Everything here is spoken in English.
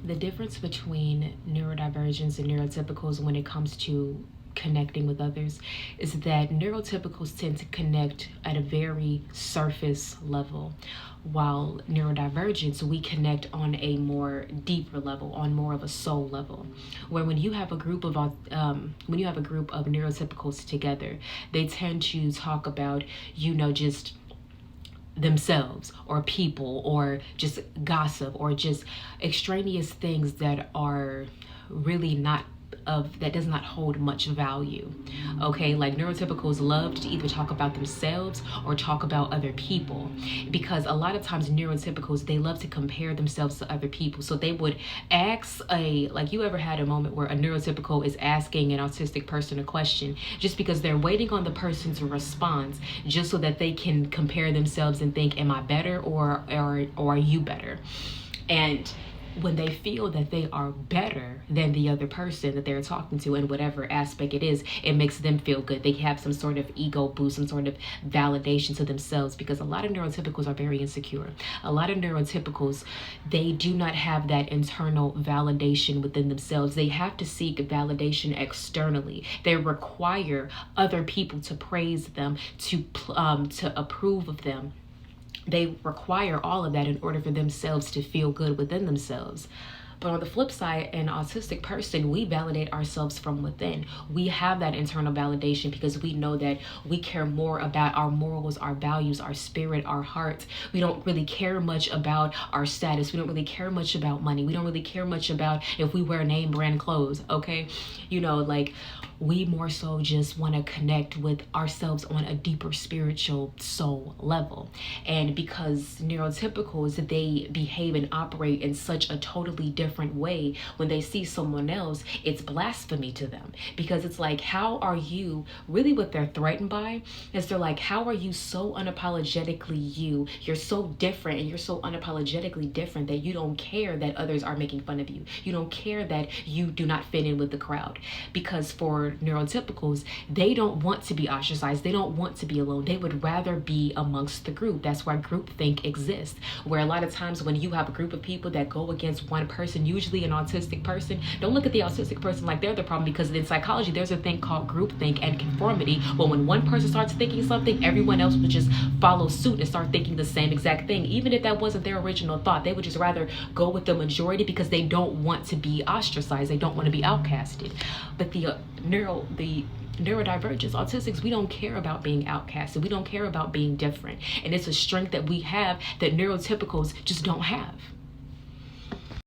The difference between neurodivergents and neurotypicals when it comes to connecting with others is that neurotypicals tend to connect at a very surface level, while neurodivergents, we connect on a more deeper level, on more of a soul level. Where when you have a group of neurotypicals together, they tend to talk about, just themselves or people or just gossip or just extraneous things that are really not that does not hold much value. Okay, like neurotypicals love to either talk about themselves or talk about other people, because a lot of times neurotypicals, they love to compare themselves to other people. So they would ask you ever had a moment where a neurotypical is asking an autistic person a question just because they're waiting on the person to respond, just so that they can compare themselves and think, am I better or are you better? And when they feel that they are better than the other person that they're talking to in whatever aspect it is, it makes them feel good. They have some sort of ego boost, some sort of validation to themselves, because a lot of neurotypicals are very insecure. A lot of neurotypicals, they do not have that internal validation within themselves. They have to seek validation externally. They require other people to praise them, to approve of them. They require all of that in order for themselves to feel good within themselves. But on the flip side, an autistic person, we validate ourselves from within. We have that internal validation because we know that we care more about our morals, our values, our spirit, our heart. We don't really care much about our status. We don't really care much about money. We don't really care much about if we wear name brand clothes, okay? We more so just want to connect with ourselves on a deeper spiritual soul level. And because neurotypicals, they behave and operate in such a totally different way, when they see someone else, it's blasphemy to them. Because it's like, how are you, really what they're threatened by is they're like, how are you so unapologetically you? You're so different and you're so unapologetically different that you don't care that others are making fun of you. You don't care that you do not fit in with the crowd. Because for neurotypicals, they don't want to be ostracized. They don't want to be alone. They would rather be amongst the group. That's why groupthink exists, where a lot of times when you have a group of people that go against one person, usually an autistic person, don't look at the autistic person like they're the problem, because in psychology, there's a thing called groupthink and conformity. Well, when one person starts thinking something, everyone else would just follow suit and start thinking the same exact thing. Even if that wasn't their original thought, they would just rather go with the majority because they don't want to be ostracized. They don't want to be outcasted. But the neurodivergents, autistics, we don't care about being outcasted. We don't care about being different. And it's a strength that we have that neurotypicals just don't have.